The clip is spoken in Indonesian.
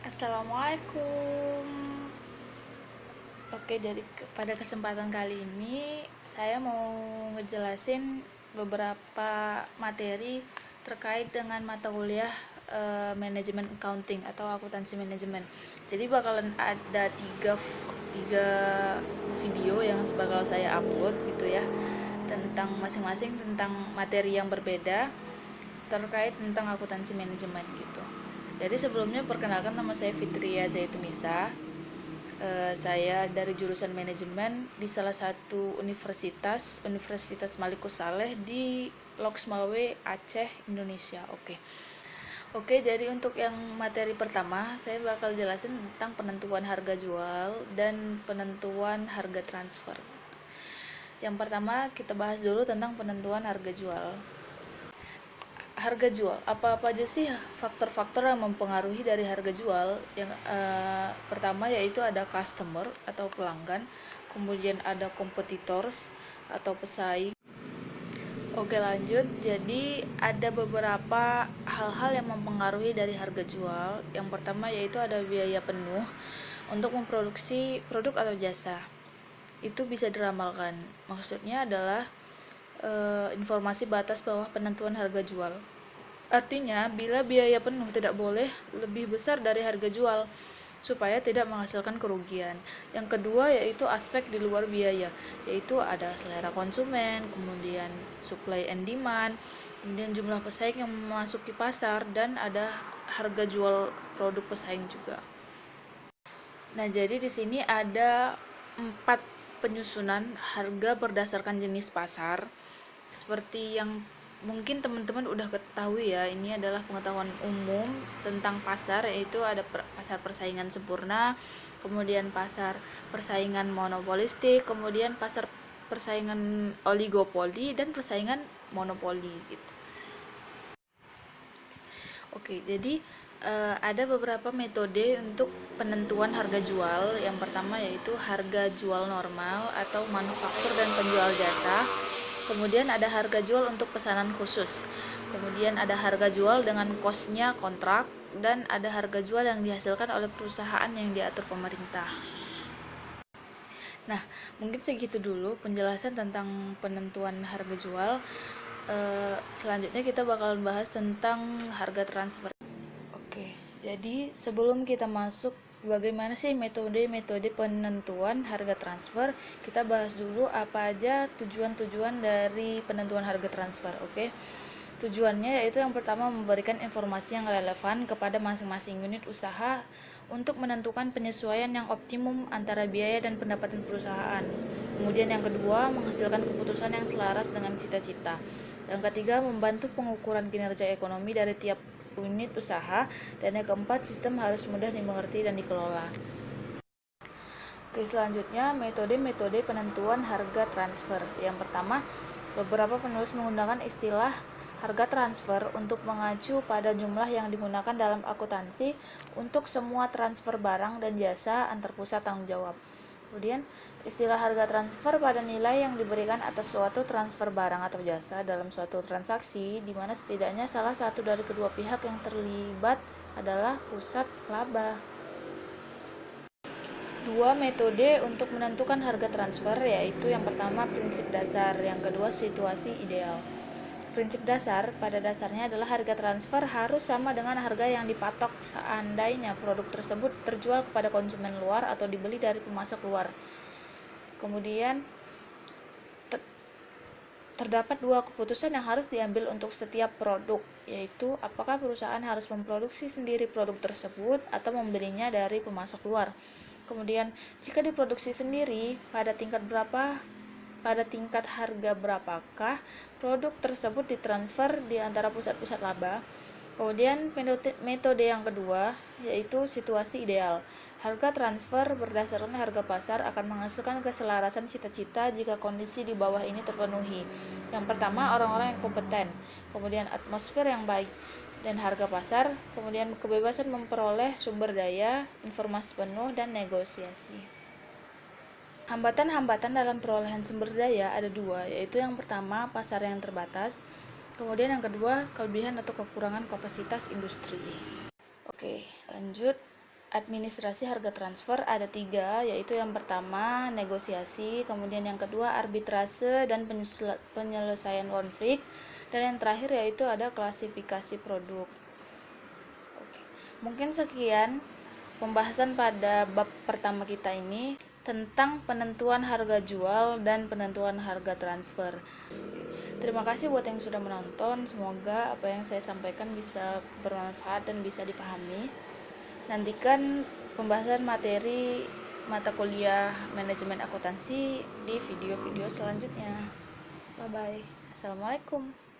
Assalamualaikum. Oke, jadi pada kesempatan kali ini saya mau ngejelasin beberapa materi terkait dengan mata kuliah manajemen accounting atau akuntansi manajemen. Jadi bakalan ada tiga video yang bakal saya upload gitu ya, tentang masing-masing tentang materi yang berbeda terkait tentang akuntansi manajemen gitu. Jadi sebelumnya perkenalkan, nama saya Fitria Zaitunisa. Saya dari jurusan manajemen di salah satu Universitas Malikus Saleh di Loksmawe, Aceh, Indonesia. Oke, jadi untuk yang materi pertama, saya bakal jelasin tentang penentuan harga jual dan penentuan harga transfer. Yang pertama, kita bahas dulu tentang penentuan harga jual. Harga jual, apa aja sih faktor-faktor yang mempengaruhi dari harga jual? Yang pertama yaitu ada customer atau pelanggan, kemudian ada competitors atau pesaing. Oke, lanjut. Jadi ada beberapa hal-hal yang mempengaruhi dari harga jual. Yang pertama yaitu ada biaya penuh untuk memproduksi produk atau jasa. Itu bisa diramalkan. Maksudnya adalah informasi batas bawah penentuan harga jual. Artinya, bila biaya penuh tidak boleh lebih besar dari harga jual, supaya tidak menghasilkan kerugian. Yang kedua yaitu aspek di luar biaya, yaitu ada selera konsumen, kemudian supply and demand, kemudian jumlah pesaing yang memasuki pasar, dan ada harga jual produk pesaing juga. Nah, jadi di sini ada 4 penyusunan harga berdasarkan jenis pasar. Seperti yang mungkin teman-teman udah ketahui ya, ini adalah pengetahuan umum tentang pasar, yaitu ada pasar persaingan sempurna, kemudian pasar persaingan monopolistik, kemudian pasar persaingan oligopoli, dan persaingan monopoli gitu. Oke, jadi ada beberapa metode untuk penentuan harga jual. Yang pertama yaitu harga jual normal atau manufaktur dan penjual jasa. Kemudian ada harga jual untuk pesanan khusus. Kemudian ada harga jual dengan kosnya kontrak, dan ada harga jual yang dihasilkan oleh perusahaan yang diatur pemerintah. Nah, mungkin segitu dulu penjelasan tentang penentuan harga jual. Selanjutnya kita bakalan bahas tentang harga transfer. Oke, jadi sebelum kita masuk bagaimana sih metode-metode penentuan harga transfer, kita bahas dulu apa aja tujuan-tujuan dari penentuan harga transfer. Oke. Tujuannya yaitu yang pertama memberikan informasi yang relevan kepada masing-masing unit usaha untuk menentukan penyesuaian yang optimum antara biaya dan pendapatan perusahaan. Kemudian yang kedua, menghasilkan keputusan yang selaras dengan cita-cita. Yang ketiga, membantu pengukuran kinerja ekonomi dari tiap unit usaha. Dan yang keempat, sistem harus mudah dimengerti dan dikelola. Oke, selanjutnya metode-metode penentuan harga transfer. Yang pertama, beberapa penulis menggunakan istilah harga transfer untuk mengacu pada jumlah yang digunakan dalam akuntansi untuk semua transfer barang dan jasa antar pusat tanggung jawab. Kemudian, istilah harga transfer pada nilai yang diberikan atas suatu transfer barang atau jasa dalam suatu transaksi, di mana setidaknya salah satu dari kedua pihak yang terlibat adalah pusat laba. Dua metode untuk menentukan harga transfer, yaitu yang pertama prinsip dasar, yang kedua situasi ideal. Prinsip dasar pada dasarnya adalah harga transfer harus sama dengan harga yang dipatok seandainya produk tersebut terjual kepada konsumen luar atau dibeli dari pemasok luar. Kemudian terdapat dua keputusan yang harus diambil untuk setiap produk, yaitu apakah perusahaan harus memproduksi sendiri produk tersebut atau membelinya dari pemasok luar. Kemudian jika diproduksi sendiri, pada tingkat harga berapakah produk tersebut ditransfer di antara pusat-pusat laba. Kemudian metode yang kedua yaitu situasi ideal. Harga transfer berdasarkan harga pasar akan menghasilkan keselarasan cita-cita jika kondisi di bawah ini terpenuhi. Yang pertama, orang-orang yang kompeten, kemudian atmosfer yang baik, dan harga pasar, kemudian kebebasan memperoleh sumber daya, informasi penuh, dan negosiasi. Hambatan-hambatan dalam perolehan sumber daya ada dua, yaitu yang pertama pasar yang terbatas, kemudian yang kedua kelebihan atau kekurangan kapasitas industri. Oke, lanjut. administrasi harga transfer ada 3, yaitu yang pertama negosiasi, kemudian yang kedua arbitrase dan penyelesaian konflik, dan yang terakhir yaitu ada klasifikasi produk. Oke. Mungkin sekian pembahasan pada bab pertama kita ini tentang penentuan harga jual dan penentuan harga transfer. Terima kasih buat yang sudah menonton. Semoga apa yang saya sampaikan bisa bermanfaat dan bisa dipahami. Nantikan pembahasan materi mata kuliah manajemen akuntansi di video-video selanjutnya. Bye bye. Assalamualaikum.